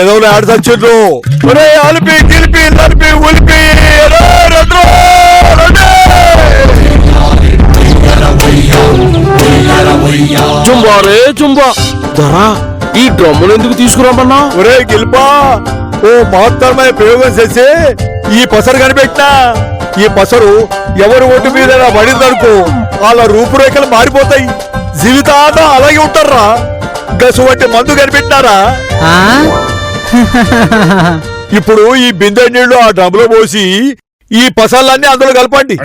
ఏదో ఆడ చచ్చిండ్రు. అలిపి గిలిపి నలిపి ఉలిపి చుంబారే చుంబా ధరా ఈ డ్రమ్ములు ఎందుకు తీసుకురామన్నా? ఒరే గిల్పా, ఓ మహత్తరమైన ప్రయోగం చేసి ఈ పసరు కనిపెట్టినా. ఈ పసరు ఎవరు ఒడ్డు మీద పడిందనుకో వాళ్ళ రూపురేఖలు మారిపోతాయి, జీవితాంతం అలాగే ఉంటారా. గసు వంటి మందు కనిపెట్టినారా? ఇప్పుడు ఈ బిందె నీళ్లు ఆ డ్రమ్లో పోసి ఈ పసర్లన్నీ అందులో కలపండి.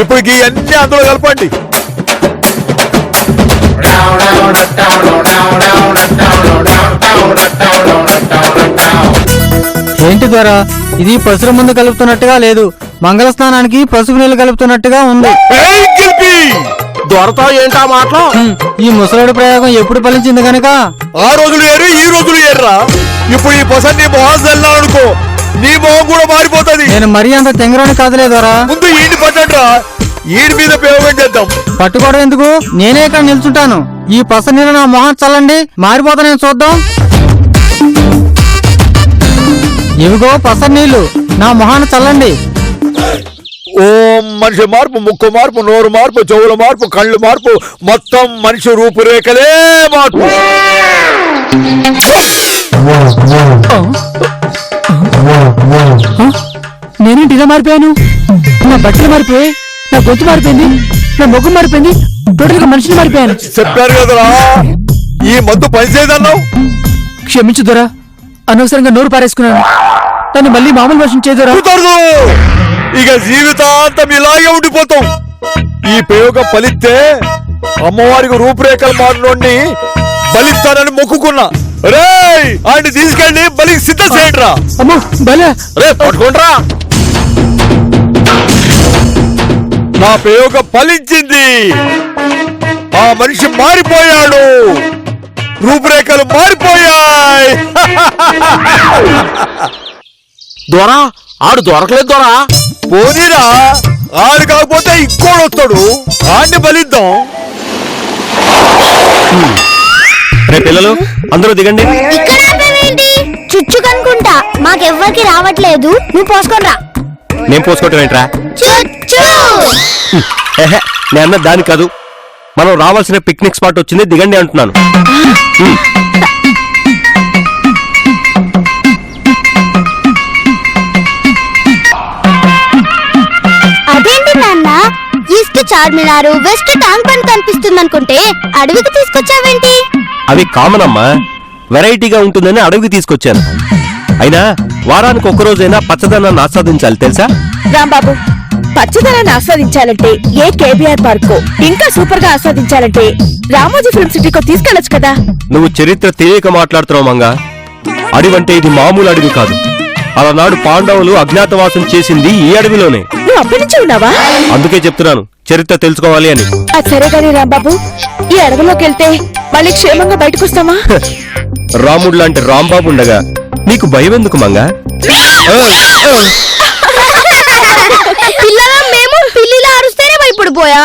ఇప్పుడు ఈ అన్ని అందులో కలపండి. ఏంటి ద్వారా ఇది పసుపు ముందు కలుపుతున్నట్టుగా లేదు, మంగళ స్నానానికి పసుపు నీళ్లు కలుపుతున్నట్టుగా ఉంది. దొరతో ఏంటా మాటలు? ఈ ముసలాడు ప్రయోగం ఎప్పుడు ఫలించింది కనుక ఆ రోజులు ఏరు ఈ రోజులు ఏర్రా. ఇప్పుడు ఈ పసరు నీ మొహం చల్లా అనుకో, నీ మొహం కూడా మారిపోతుంది. నేను మరీ అంత తెంగరాని కాదులే ద్వారా. ముందు ఈయన పట్టండ్రా, ఈయన మీద ప్రయోగం చేద్దాం. పట్టుకోవడం ఎందుకు, నేనే ఇక్కడ నిల్చుంటాను. ఈ పస నీళ్ళు నా మొహం చల్లండి, మారిపోతా నేను చూద్దాం. ఇవిగో పసరు నీళ్లు నా మొహాన్ని చల్లండి. ఓం మనిషి మార్పు, ముక్కు మార్పు, నోరు మార్పు, చెవుల మార్పు, కళ్ళు మార్పు, మొత్తం మనిషి రూపురేఖలే మార్పు. నేనేంటి ఇలా మారిపోయాను? నా బట్టలు మారిపోయాయి, నా గొంతు మారిపోయింది, నా ముఖం మారిపోయింది, టోటల్ గా మనిషిని మారిపోయాను. చెప్పారు కదరా ఈ మందు పనిచేయదన్నావు. క్షమించు దొరా, అనవసరంగా నోరు పారేసుకున్నాను. తను మళ్ళీ మామూలు వర్షం చేయదురా. ఇక జీవితాంతం ఇలాగే ఉండిపోతాం. ఈ ప్రయోగం ఫలిస్తే అమ్మవారికి రూపురేఖలు మారినోడిని బలిస్తానని మొక్కుకున్నా. రేయ్ ఆయన తీసుకెళ్ళి బలికి సిద్ధం చేయండి రా. అమ్మో బలే రే పట్టుకుంటారా? నా ప్రయోగం ఫలించింది. ఆ మనిషి మారిపోయాడు, రూపురేఖలు మారిపోయాయి. దొరా ఆడు దొరకలేదు దొరా. పోనీరా, ఆడు కాకపోతే ఇంకోడు వస్తాడు, ఆడిని బలిద్దాం. రే పిల్లలు అందరూ దిగండి. చుచ్చు కనుకుంటా, మాకెవ్వరికి రావట్లేదు, నువ్వు పోసుకోనరా. నేను పోసుకోవటం ఏంట్రా? నేను అన్న దాని కాదు, మనం రావాల్సిన పిక్నిక్ స్పాట్ వచ్చింది, దిగండి అంటున్నాను. అదేంటి నాన్న, east Charminar, west tank bund కనిపిస్తుంది అనుకుంటే అడవికి తీసుకొచ్చావేంటి? అవి కామన్ అమ్మా, వెరైటీగా ఉంటుందని అడవికి తీసుకొచ్చాను. అయినా వారానికి ఒక్కరోజైనా పచ్చదనాన్ని ఆస్వాదించాలి తెలుసా? రాంబాబు, పచ్చదనాన్ని ఆస్వాదించాలంటే ఏ కేబీఆర్ పార్క్ ఇంకా సూపర్ గా ఆస్వాదించాలంటే రామోజీ ఫిల్మ్ సిటీకో తీసుకెళ్లొచ్చు కదా. నువ్వు చరిత్ర తెలియక మాట్లాడుతున్నావు మంగా. అడవంటే ఇది మామూలు అడవి కాదు. అలనాడు పాండవులు అజ్ఞాతవాసం చేసింది ఈ అడవిలోనే. నువ్వు అప్పటి నుంచి ఉన్నావా? అందుకే చెప్తున్నాను, చరిత్ర తెలుసుకోవాలి అని. అది సరే గాని రాంబాబు, ఈ అడవిలోకి వెళ్తే మళ్ళీ క్షేమంగా బయటకు వస్తామా? రాముడు లాంటి రాంబాబు ఉండగా నీకు భయం ఎందుకు మంగా? పిల్లగా మేము పిల్లిలా అరుస్తేనే భయపడిపోయా,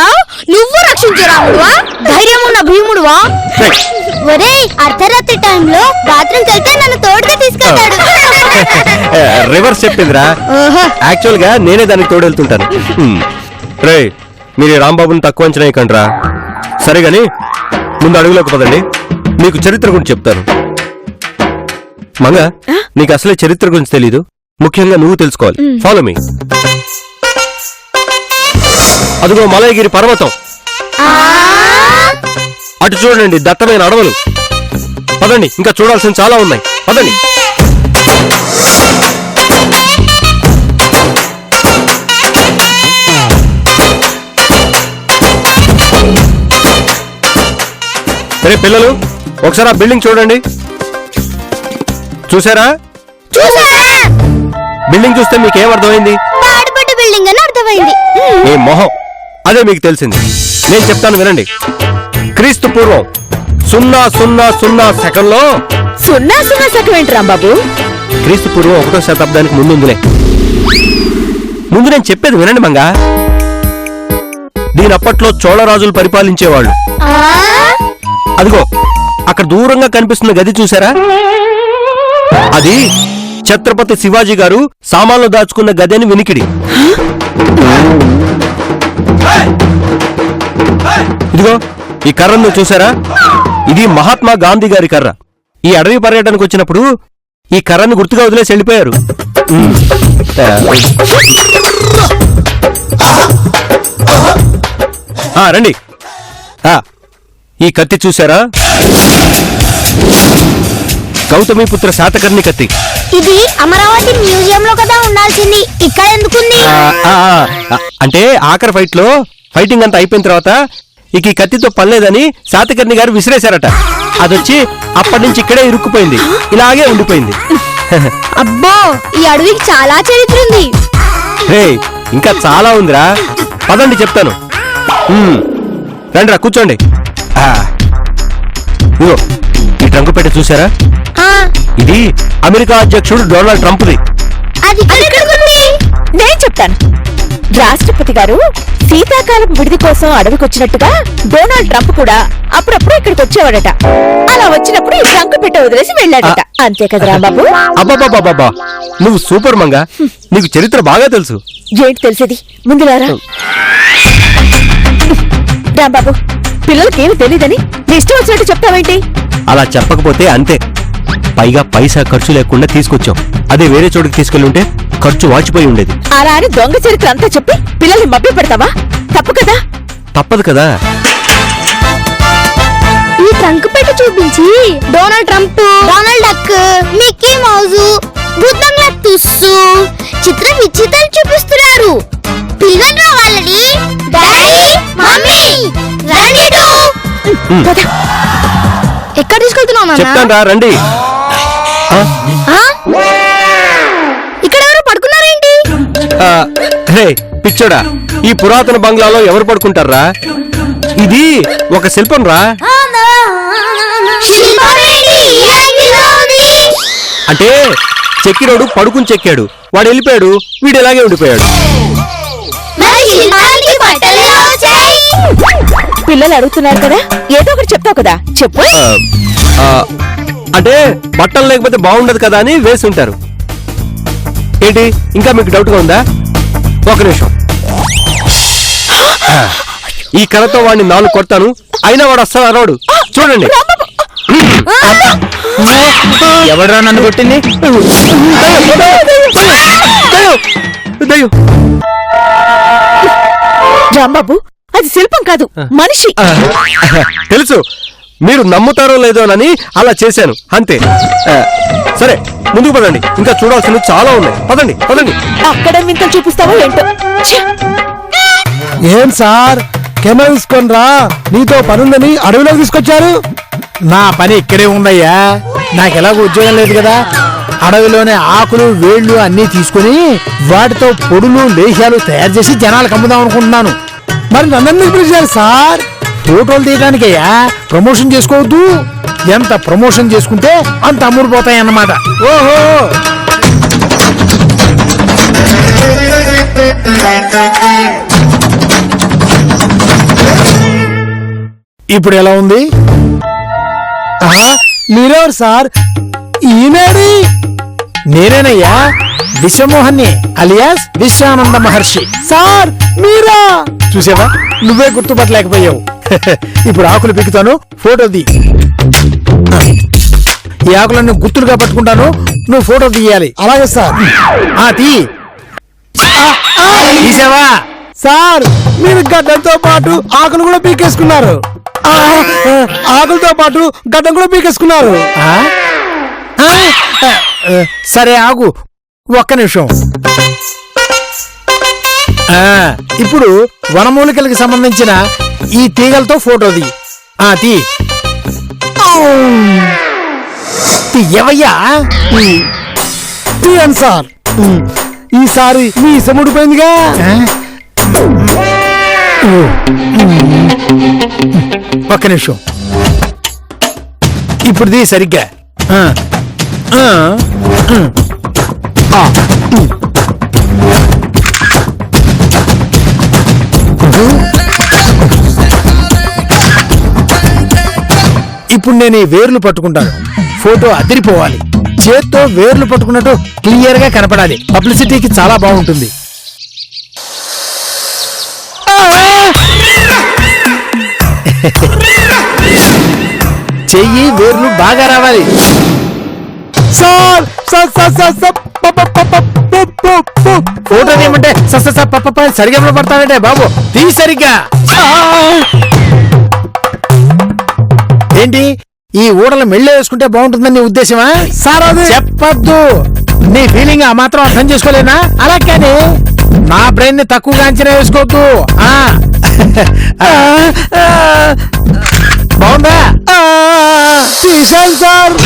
నువ్వు రక్షించే రాముడువా, ధైర్యం ఉన్న భీముడువా? ఒరే అర్ధరాత్రి టైంలో బాత్రూమ్కి వెళ్తే నన్ను తోడుగా తీసుకెళ్తాడు. రివర్స్ చెప్పిందిరా, యాక్చువల్ గా నేనే దానికి తోడెళ్తుంటాను. రే మీరు రాంబాబుని తక్కువ అంచనా వేయకండిరా. సరే గాని ముందు అడవిలోకి పదండి, నీకు చరిత్ర గురించి చెప్తాను. మంగా నీకు అసలే చరిత్ర గురించి తెలీదు, ముఖ్యంగా నువ్వు తెలుసుకోవాలి. Follow me. అదిగో మలయగిరి పర్వతం, అటు చూడండి దట్టమైన అడవులు. పదండి, ఇంకా చూడాల్సిన చాలా ఉన్నాయి, పదండి. సరే పిల్లలు ఒకసారి ఆ బిల్డింగ్ చూడండి. చూసారా? బిల్డింగ్ చూస్తే మీకేం అర్థమైంది? బిల్డింగ్ అని అర్థమైంది. ఏ మొహం, అదే మీకు తెలిసింది. నేను చెప్తాను వినండి. క్రీస్తు పూర్వం 000 సెకండ్లో 000 సెకండ్ ఏంటి రాంబాబు? క్రీస్తు పూర్వం 1వ శతాబ్దానికి ముందుందిలే. ముందు నేను చెప్పేది వినండి మంగా. దీని అప్పట్లో చోళరాజులు పరిపాలించేవాళ్ళు. ఆ? అదిగో అక్కడ దూరంగా కనిపిస్తున్న గది చూసారా? అది ఛత్రపతి శివాజీ గారు సామాన్లు దాచుకున్న గది అని వినికిడి. ఇదిగో ఈ కర్రను చూసారా? ఇది మహాత్మా గాంధీ గారి కర్ర. ఈ అడవి పర్యటనకు వచ్చినప్పుడు ఈ కర్రని గుర్తుగా వదిలేసి వెళ్ళిపోయారు. రండి. ఈ కత్తి చూసారా? గౌతమిపుత్ర శాతకర్ణి కత్తి. ఇది అమరావతి మ్యూజియం లో కదా ఉండాల్సింది, ఇక్కడ ఎందుకుంది? అంటే ఆఖరి ఫైట్ లో ఫైటింగ్ అంతా అయిపోయిన తర్వాత ఇక ఈ కత్తితో పనిలేదని శాతకర్ణి గారు విసిరేశారట. అదొచ్చి అప్పటి నుంచి ఇక్కడే ఇరుక్కుపోయింది, ఇలాగే ఉండిపోయింది. అబ్బో, ఈ అడవికి చాలా చరిత్ర ఉంది. రే ఇంకా చాలా ఉందిరా, పదండి చెప్తాను. రండిరా కూర్చోండి. ఇదిగో ఈ ట్రంకు పెట్టె చూసారా? ఆ, ఇది అమెరికా అధ్యక్షుడు డొనాల్డ్ ట్రంప్ది. అది ఎక్కడికుంది? నేను చెప్తాను. రాష్ట్రపతి గారు శీతాకాలం విడిది కోసం అడవికొచ్చినట్టుగా డొనాల్డ్ ట్రంప్ కూడా అప్పుడప్పుడు ఇక్కడికి వచ్చేవాడట. అలా వచ్చినప్పుడు ఈ ట్రంక్ పెట్ట వదిలేసి వెళ్ళాడట. అంతే కదా రాంబాబు? అబ్బాబాబాబా, నువ్వు సూపర్ మంగా, నీకు చరిత్ర బాగా తెలుసు. ఏంటి తెలిసేది? ముందులారా రాంబాబు, పిల్లలకేమి తెలీదని నీ ఇష్టం వచ్చినట్టు చెప్తావేంటి? అలా చెప్పకపోతే అంతే. పైగా పైసా ఖర్చు లేకుండా తీసుకొచ్చాం. అదే వేరే చోటుకి తీసుకెళ్ళి ఉంటే ఖర్చు వాచిపోయి ఉండేది. అలా అని దొంగ చరిత్ర అంతా చెప్పి పిల్లల్ని మభ్య పెడతావా? తప్పు కదా. తప్పదు కదా. ఈ ట్రంక్ పెట్టి చూపించి Donald Trump, Donald Duck, Mickey Mouse, బుద్ధంగా తుస్సు చిత్ర విచిత్రాలు చూపిస్తున్నారు. పిల్లలు వాళ్ళని డాడీ మమ్మీ రండి. ఎక్కడ తీసుకెళ్తున్నావు నాన్న? చెప్తాను రా, రండి. ఇక్కడ ఎవరు పడుకున్నారేంటి? రే పిచ్చోడా, ఈ పురాతన బంగ్లాలో ఎవరు పడుకుంటారా? ఇది ఒక శిల్పం రా. అంటే చెక్కిరోడు పడుకుని చెక్కాడు, వాడు వెళ్ళిపోయాడు, వీడు ఇలాగే ఉండిపోయాడు. పిల్లలు అడుగుతున్నారు కదా, ఏదో ఒకటి చెప్తావు కదా, చెప్పు. అంటే బట్టలు లేకపోతే బాగుండదు కదా అని వేసి ఉంటారు. ఏంటి ఇంకా మీకు డౌట్ గా ఉందా? ఒక నిమిషం. ఈ కర్రతో వాడిని 4 కొడతాను, అయినా వాడు వస్తాడు అన్నాడు. చూడండి. ఎవడరా నన్ను కొట్టింది? రాంబాబు, అది శిల్పం కాదు, మనిషి. తెలుసు, మీరు నమ్ముతారో లేదోనని అలా చేశాను అంతే. సరే ముందుకు పదండి, ఇంకా చూడాల్సినవి చాలా ఉన్నాయి. పదండి పదండి. అక్కడ వింతలు చూపిస్తావో ఏంటో. ఛే! ఏం సార్, కెమెరా తీసుకొని రా, నీతో పనుందని అడవిలోకి తీసుకొచ్చారు. నా పని ఇక్కడే ఉందయ్యా, నాకెలాగో ఉద్యోగం లేదు కదా. అడవిలోనే ఆకులు వేళ్లు అన్నీ తీసుకుని వాటితో పొడులు లేహ్యాలు తయారు చేసి జనాలకు అమ్ముదాం అనుకుంటున్నాను. మరి నన్ను పిలిచారు సార్? ఫోటోలు తీయడానికయ్యా, ప్రమోషన్ చేసుకోవద్దు. ఎంత ప్రమోషన్ చేసుకుంటే అంత అమ్ముడు పోతాయన్నమాట. ఓహో, ఇప్పుడు ఎలా ఉంది? మీరెవరు సార్? ఈనాడి నేనేనయ్యా, విశ్వమోహన్ని అలియాస్ విశ్వానంద మహర్షి. సార్ మీరా? చూసావా, నువ్వే గుర్తుపట్టలేకపోయావు. ఇప్పుడు ఆకులు పిక్కుతాను, ఫోటో తీ. ఈ ఆకులన్నీ గుర్తులుగా పట్టుకుంటాను, నువ్వు ఫోటో తీయాలి. అలాగే సార్. తీ. తీసావా? సార్, మీరు గడ్డంతో పాటు ఆకులు కూడా పీకేసుకున్నారు. ఆకులతో పాటు గడ్డం కూడా పీకేసుకున్నారు. సరే ఆగు, ఒక్క నిమిషం. ఇప్పుడు వనమూలికలకి సంబంధించిన ఈ తీగలతో ఫోటో తీ. తీయవయ్యా. తీయండి సార్. ఈసారి మీ సముడిపోయిందిగా. ఒక్క నిమిషం. ఇప్పుడు దీ సరిగ్గా. ఇప్పుడు నేను ఈ వేర్లు పట్టుకుంటాను. ఫోటో అదిరిపోవాలి. చేత్తో వేర్లు పట్టుకున్నట్టు క్లియర్ గా కనపడాలి. పబ్లిసిటీకి చాలా బాగుంటుంది. చెయ్యి వేర్లు బాగా రావాలి. Sir sir sir sir sir photo ఏమంటే సరిగా పడతానంటే బాబు తీ సరిగ్గా. ఏంటి ఈ ఊడలు మెళ్ళే వేసుకుంటే బాగుంటుందని నీ ఉద్దేశమా? సార్ అది చెప్పద్దు. నీ ఫీలింగ్ ఆ మాత్రం అర్థం చేసుకోలేనా? అలా కానీ నా బ్రెయిన్ ని తక్కువగా అంచనా వేసుకోవద్దు. బాగుందా? తీసాను సార్.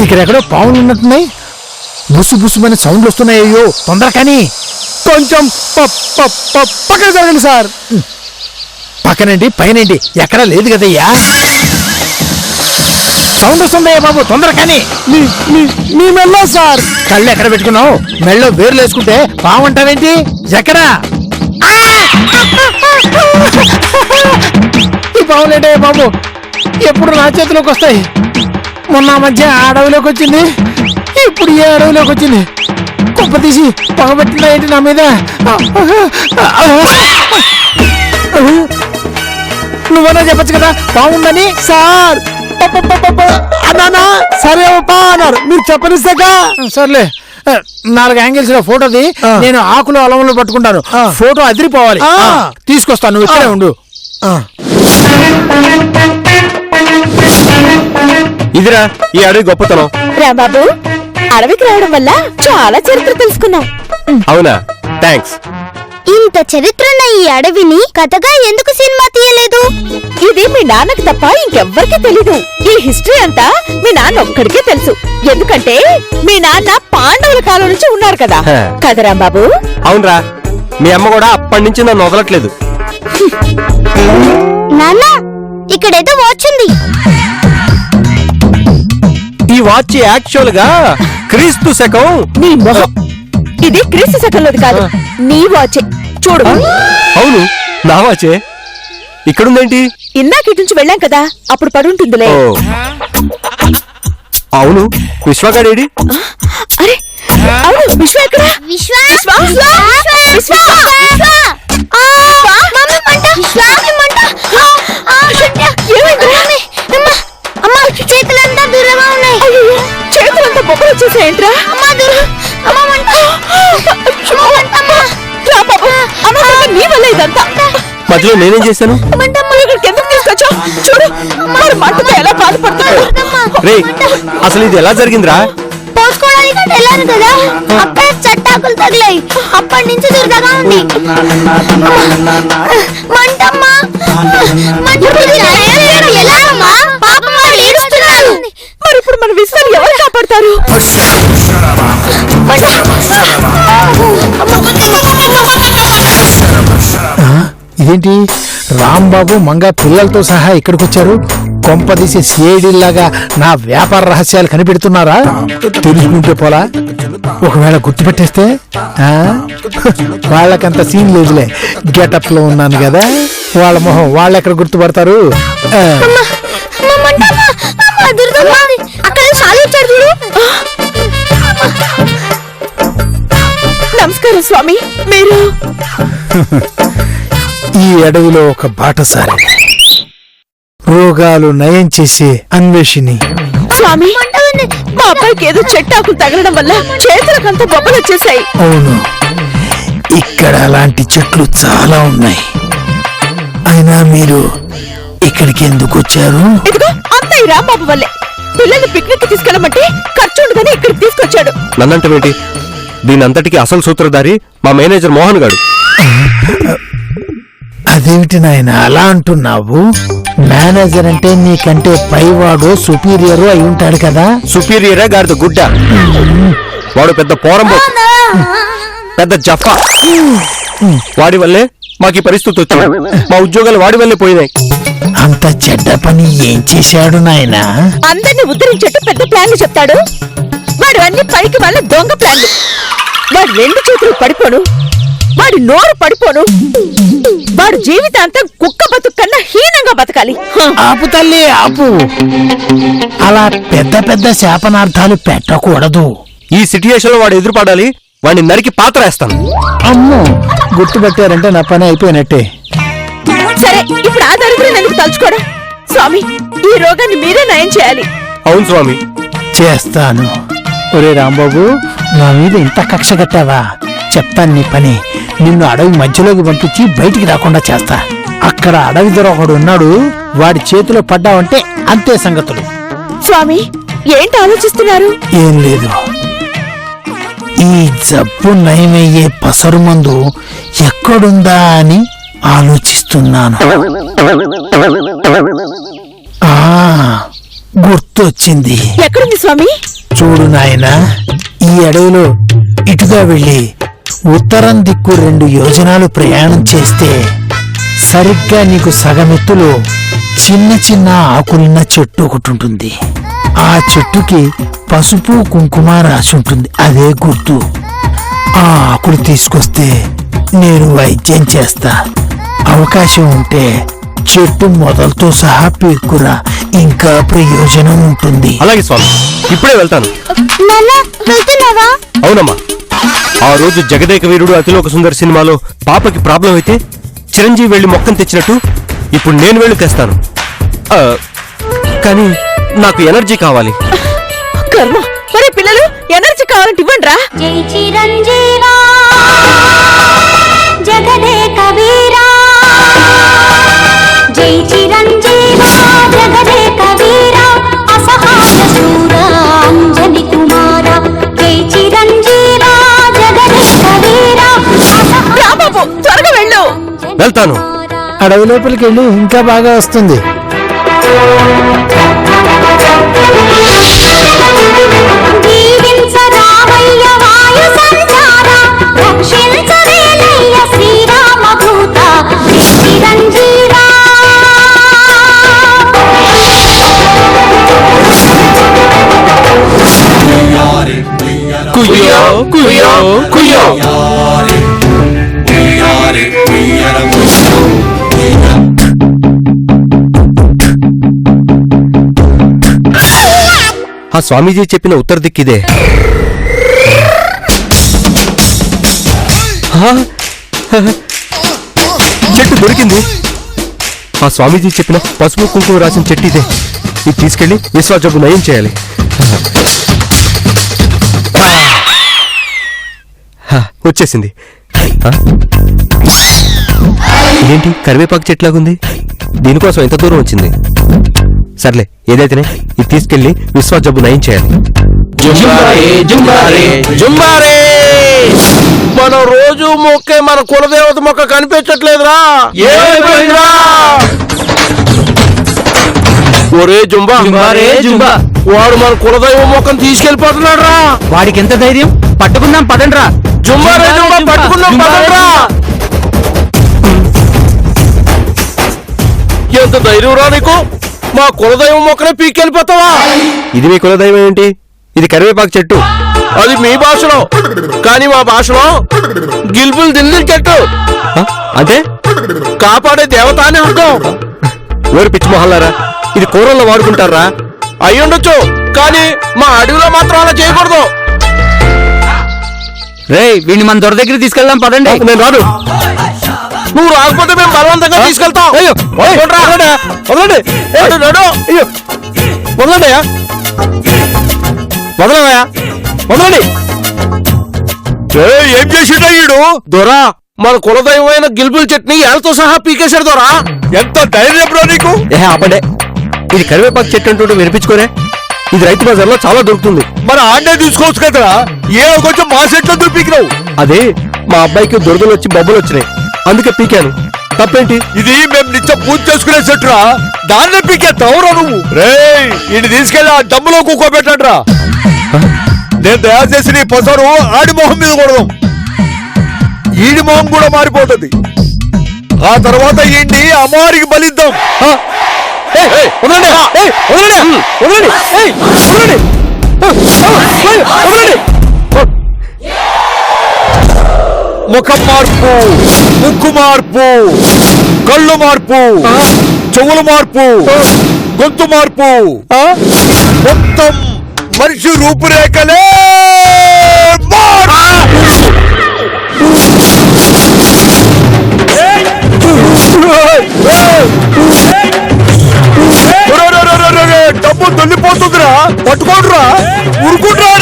ఇక్కడెక్కడో పావులు ఉన్నట్టున్నాయి. బుసు బుసుమని సౌండ్లు వస్తున్నాయి. అయ్యో తొందర కానీ కొంచెం పక్కన జరగండి సార్. పక్కనండి పైనండి ఎక్కడా లేదు కదయ్యా. సౌండ్ వస్తుందయ్యా బాబు తొందర కానీ. మీ మెల్లో సార్. కళ్ళు ఎక్కడ పెట్టుకున్నావు? మెళ్ళో వేర్లు వేసుకుంటే పావంటావేంటి? ఎక్కడా ఈ పావులేంటయ్యా బాబు ఎప్పుడు నా చేతిలోకి వస్తాయి? మొన్న మధ్య అడవిలోకి వచ్చింది, ఇప్పుడు ఏ అడవిలోకి వచ్చింది? కుప్ప తీసి పొగబెట్టిందా ఏంటి నా మీద? నువ్వన్నా చెప్పచ్చు కదా బాగుందని. సార్ అన్నానా? సరే అన్నారు, మీరు చెప్పనిస్తాక. సర్లే 4 యాంగిల్స్ లో ఫోటోది. నేను ఆకులు అలములు పట్టుకుంటాను. ఫోటో అదిరిపోవాలి. తీసుకొస్తాను, నువ్వు ఇక్కడే ఉండు. ఇదిరా ఈ అడవి గొప్పతనం. రాంబాబు అడవికి రావడం వల్ల చాలా చరిత్ర తెలుసుకున్నాం. అవునా? థ్యాంక్స్. ఇంత చరిత్రన్న ఈ అడవిని కథగా ఎందుకు సినిమా తీయలేదు? ఇది మీ నాన్నకి తప్ప ఇంకెవ్వరికీ తెలీదు. ఈ హిస్టరీ అంతా మీ నాన్న ఒక్కడికే తెలుసు. ఎందుకంటే మీ నాన్న పాండవుల కాలం నుంచి ఉన్నారు కదా. కదా రాంబాబు? అవునరా, మీ అమ్మ కూడా అప్పటి నుంచి నన్ను వదలట్లేదు. నాన్న ఇక్కడేదో వాచ్ ఉంది. ఈ వాచ్ యాక్చువల్ గా క్రీస్తు శకం. నీ మొహం, ఇది క్రీస్తు శకంలోది కాదు, నీ వాచే. చూడు. అవును నా వాచే. ఇక్కడుందేంటి? ఇందాక ఇటు నుంచి వెళ్ళాం కదా, అప్పుడు పడుంటుందిలే. అవును విశ్వగాడేడి? అరే అవును, విశ్వ ఎక్కడ? చేతులంతా దూరంగా ఉన్నాయి. చేతులంతా బొబ్బలు వచ్చేసాయంట్రా. నీ వల్ల ఇదంతా. మధ్యలో నేనేం చేశాను? ఎందుకు తీసుకొచ్చా? చూడు మరి మంటతో ఎలా బాధపడుతున్నాడు. రే అసలు ఇది ఎలా జరిగిందిరా? పోసుకోవడానికి వెళ్ళాను కదా, అప్పుడే చట్టాకులు తగిలాయి. అప్పటి నుంచి దురదగా ఉంది. మంటమ్మా ఎలా అమ్మా? పాపం వాడు ఏడుస్తున్నారు. మరి ఇప్పుడు మన విశ్వాన్ని ఎవరు కాపాడతారు? ఇదేంటి రాంబాబు మంగ పిల్లలతో సహా ఇక్కడికి వచ్చారు? కొంపదీసి సిఐడిలాగా నా వ్యాపార రహస్యాలు కనిపెడుతున్నారా? తెలుసుకుంటే పోలా, ఒకవేళ గుర్తుపెట్టేస్తే? వాళ్ళకంత సీన్ లేదులే, గెటప్ లో ఉన్నాను కదా. వాళ్ళ మొహం వాళ్ళెక్కడ గుర్తుపడతారు? నమస్కారం స్వామి. మీరు ఈ అడవిలో ఒక బాటసారి, రోగాలు నయం చేసే అన్వేషిణి. స్వామి మా అబ్బాయికి ఏదో చెట్టాకులు తగలడం వల్ల చేతులకంతా బొబ్బలు వచ్చేసాయి. అవును, ఇక్కడ అలాంటి చెట్లు చాలా ఉన్నాయి. అయినా మీరు ఇక్కడికి ఎందుకు వచ్చారు? ఇదిగో అంతా ఈ రాంబాబు వల్లే. పిల్లల్ని పిక్నిక్ తీసుకెళ్ళమంటే ఖర్చు ఉండదని ఇక్కడికి తీసుకొచ్చాడు. నన్నంటేంటి? దీని అంతటికి అసలు సూత్రధారి మా మేనేజర్ మోహన్ గారు. అదేమిటి నాయన అలా అంటున్నావు? మేనేజర్ అంటే నీకంటే పైవాడు సుపీరియర్ అయి ఉంటాడు కదా. సుపీరియరే గారితో గుడ్డ. వాడు పెద్ద పోరంబో, పెద్ద జఫా. వాడి వల్లే మాకు ఈ పరిస్థితి వచ్చింది. మా ఉద్యోగాలు వాడి వల్లే పోయినాయి. అంత చెడ్డ పని ఏం చేశాడు నాయనా? అందరిని ఉద్ధరించేట్టు పెద్ద ప్లాన్లు చెప్తాడు. వాడు అన్ని పనికి వాళ్ళ దొంగ ప్లాన్లు. వాడు 2 చేతులు పడిపోను, వాడి నోరు పడిపోను. వాడు జీవితాంతం కుక్క బతుకు కన్నా హీనంగా బతకాలి. ఆపు తల్లి ఆపు. అలా పెద్ద పెద్ద శాపనార్థాలు పెట్టకూడదు. ఈ సిట్యుయేషన్ లో వాడు ఎదురుపడాలి. వాడిని నరికి పాత్ర వేస్తాను. అమ్మో, గుర్తుపెట్టారంటే నా పని అయిపోయినట్టే. సరే, ఇప్పుడు ఆ దరిద్రం ఎందుకు తలుచుకోవడం? స్వామి, ఈ రోగాన్ని మీరే నయం చేయాలి. అవును స్వామి. చేస్తాను. ఒరే రాంబాబు, నా మీద ఇంత కక్ష కట్టావా? చెప్తాను నీ పని. నిన్ను అడవి మధ్యలోకి పంపించి బయటికి రాకుండా చేస్తా. అక్కడ అడవి దొర ఒకడు ఉన్నాడు. వాడి చేతిలో పడ్డావంటే అంతే సంగతులు. స్వామి, ఏంటి ఆలోచిస్తున్నారు? ఏం లేదు, ఈ జబ్బు నయమయ్యే పసరు మందు ఎక్కడుందా అని ఆలోచిస్తున్నాను. గుర్తొచ్చింది. ఎక్కడుంది స్వామి? చూడు నాయనా, ఈ అడవిలో ఇటుగా వెళ్ళి ఉత్తరం దిక్కు 2 యోజనాలు ప్రయాణం చేస్తే సరిగ్గా నీకు సగమెత్తులో చిన్న చిన్న ఆకులున్న చెట్టు ఒకటి ఉంటుంది. ఆ చెట్టుకి పసుపు కుంకుమ రాసి ఉంటుంది. అదే గుర్తు. ఆ ఆకులు తీసుకొస్తే నేను వైద్యం చేస్తా. అవకాశం ఉంటే చెట్టు మొదలతో సహా పీక్కురా, ఇంకా ప్రయోజనం ఉంటుంది. అలాగే స్వామి, ఇప్పుడే వెళ్తాను. నాన్న, వెళ్తున్నావా? అవునమ్మా. ఆ రోజు జగదేక వీరుడు అతిలోక సుందర్ సినిమాలో పాపకి ప్రాబ్లం అయితే చిరంజీవి వెళ్లి మొక్కను తెచ్చినట్టు ఇప్పుడు నేను వెళ్ళి తెస్తాను. కానీ నాకు ఎనర్జీ కావాలి. కర్మ. మరి పిల్లలు ఎనర్జీ కావాలంటే ఇవ్వండి రా. జై చిరంజీవా జగదేక వీరా, జై చిరంజీవా జగదేక వీరా, అసహాయ శూరా అంజని కుమారా, జై చిరంజీవా జగదేక వీరా. రాబాబు, త్వరగా వెళ్ళు. వెళ్తాను. అడవి లోపలికి వెళ్ళి ఇంకా బాగా వస్తుంది. జీవించరామయ్య వాయు సంచార, రక్షించవేలయ్య శ్రీరామదూత, జై చిరంజీవా. కుయ్యో కుయ్యో కుయ్యో. ఆ స్వామీజీ చెప్పిన ఉత్తర దిక్కిదే. చెట్టు దొరికింది. ఆ స్వామీజీ చెప్పిన పసుపు కుంకుమ రాసిన చెట్టు ఇదే. ఇది తీసుకెళ్లి విశ్వాజబ్బు నయం చేయాలి. వచ్చేసింది. ఇదేంటి కరివేపాకు చెట్లాగుంది? దీనికోసం ఎంత దూరం వచ్చింది? సర్లే, ఏదైతేనే ఇది తీసుకెళ్లి విశ్వాస జబ్బు నయం చేయాలి. మన రోజు మొక్కే మన కులదేవత మొక్క కనిపించట్లేదురా. ఒరే జుంబా, వాడు మన కులదైవం మొక్కను తీసుకెళ్లిపోతున్నాడు రా. వాడికి ఎంత ధైర్యం? పట్టుకుందాం పదండ్రా. జుంబా పట్టుకుందాం పదండ్రా. ఎంత ధైర్యం రా నీకు? మా కులదైవం మొక్కనే పీకెళ్ళిపోతావా? ఇది మీ కులదైవం ఏంటి? ఇది కరివేపాకు చెట్టు. అది మీ భాషలో, కానీ మా భాషలో గిల్బుల్ దిల్లి చెట్టు. అంటే కాపాడే దేవత అని అర్థం. ఓరి పిచ్చి మొహల్లారా, ఇది కూరల్లో వాడుకుంటారా? అయ్యుండొచ్చు, కానీ మా అడవిలో మాత్రం అలా చేయకూడదు. రేయ్, వీడిని మన దొర దగ్గర తీసుకెళ్దాం పదండి. నేను రాను. నువ్వు రాకపోతే మేము బలవంతంగా తీసుకెళ్తాం. అయ్యో, వదలండి. అయ్యో, వదలండియా, వదలవయ్యా, వదలండి. ఏం చేసిండా ఈడు? దొరా, మన కులదైవమైన గిల్బుల్ చెట్ని ఏళ్ళతో సహా పీకేశాడు దొరా. ఎంత ధైర్యం రా నీకు? ఆపండే. ఇది కరివేపాకు చెట్టు అంటుంటే వినిపించుకోరే. ఇది రైతు బజార్లో చాలా దొరుకుతుంది. మన ఆండే తీసుకోవచ్చు కదరా. ఏదో కొంచెం మా చెట్లో పీకినావు. అదే మా అబ్బాయికి దురదలు వచ్చి బొబ్బలు వచ్చినాయి, అందుకే పీకాను. తప్పేంటి? ఇది మేము నిత్యం పూజ చేసుకునే చెట్టురా, దాన్నే పీకేస్తావురా నువ్వు. రేయ్, ఇది తీసుకెళ్ళి ఆ డమ్ములో కూకోబెట్టండి రా. నేను తయారు చేసిన ఈ పసరు ఆడి మొహం మీద కొడదాం. ఈడి మొహం కూడా మారిపోతుంది. ఆ తర్వాత ఈయన్ని అమ్మవారికి బలిద్దాం. వదలండి, వదలండి, వదలండి, వదలండి. ముఖం మార్పు, ముక్కు మార్పు, కళ్ళు మార్పు, చెవులు మార్పు, గొంతు మార్పు, మొత్తం మనిషి రూపురేఖలే మార్పు. డబ్బు దొల్లిపోతుందిరా, పట్టుకోడురా, ఉరుకుంటురా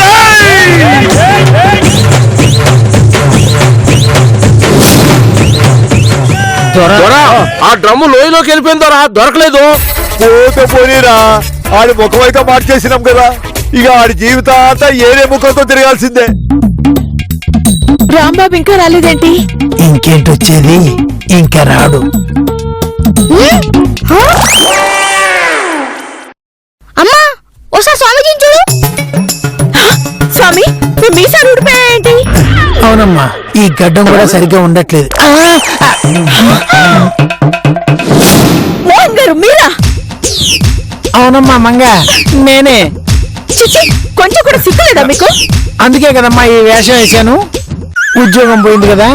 ఆ డ్రమ్ము లోయలోకి వెళ్ళిపోయిందోరా, దొరకలేదు. పోతే పోనీరా, ఆడి ముఖం అయితే మార్చేసినాం కదా, ఇక ఆడి జీవితం అంతా ఏరే ముఖంతో తిరగాల్సిందే. రాంబాబు ఇంకా రాలేదేంటి? ఇంకేంటి వచ్చేది, ఇంకా రాడు. అమ్మా ఒకసారి స్వామీజీని చూడు. స్వామి మీ మీసాలు ఊడిపోయాయేంటి? అవునమ్మా, ఈ గడ్డం కూడా సరిగ్గా ఉండట్లేదు. మోహన్ గారు మీరా? అవునమ్మా మంగ, నేనే. చిచి, కొంచెం కూడా సిగ్గులేదా మీకు? అందుకే కదమ్మా ఈ వేషం వేశాను. ఉద్యోగం పోయింది కదా,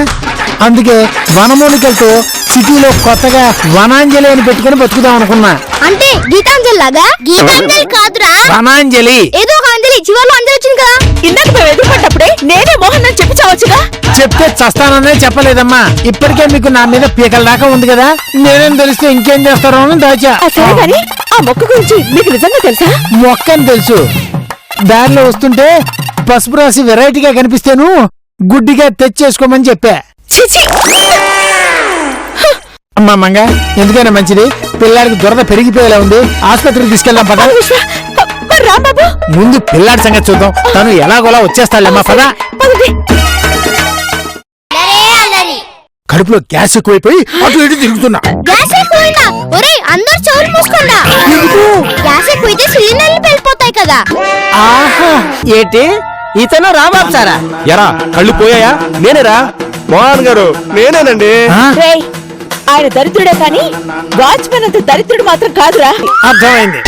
అందుకే వనమూలికలతో సిటీలో కొత్తగా వనాంజలి అని పెట్టుకుని బతుకుదాం అనుకున్నా. అంటే గీతాంజలి లాగా? గీతాంజలి కాదురా, వనాంజలి. ఏదో ఒక అంజలి, చివర్లో అంజలి వచ్చింది కదా. ఇందాక మేము ఎదుర్కొన్నప్పుడే నేనే మోహన్ అని చెప్పి చావచ్చుగా. చెప్తే చస్తాననే చెప్పలేదమ్మా. ఇప్పటికే మీకు నా మీద పీకల దాకా ఉంది కదా, నేనేం తెలిస్తే ఇంకేం చేస్తారో అని దాచా. సరే కానీ ఆ మొక్క గురించి మీకు నిజంగా తెలుసా? మొక్కని తెలుసు. దారిలో వస్తుంటే పసుపు రాసి వెరైటీగా కనిపిస్తేను గుడ్డిగా తెచ్చేసుకోమని చెప్పా. చిచి, అమ్మా మంగ, ఎందుకైనా మంచిది, పిల్లాడికి దురద పెరిగిపోయేలా ఉంది, ఆసుపత్రికి తీసుకెళ్దాం పద. మరి రాంబాబు? ముందు పిల్లాడి సంగతి చూద్దాం, తను ఎలాగోలా వచ్చేస్తాడమ్మా పద. పదండి. కడుపులో గ్యాస్ ఎక్కువైపోయి అటు ఇటు తిరుగుతున్నా. గ్యాస్ ఎక్కువైందా? ఒరేయ్ అందరూ చెవులు మూసుకోండా. గ్యాస్ ఎక్కువైతే సిలిండర్లు వెళ్ళిపోతాయి కదా. ఆహా, ఏంటి ఇతను రాంబాబు సారా? ఎరా కళ్ళు పోయాయా? నేనేరా మోహన్ గారు, నేనేనండి. ఆ? రేయ్, ఆయన దరిద్రుడే కానీ వాచ్మెన్ అంత దరిద్రుడు మాత్రం కాదురా. అర్థమైంది.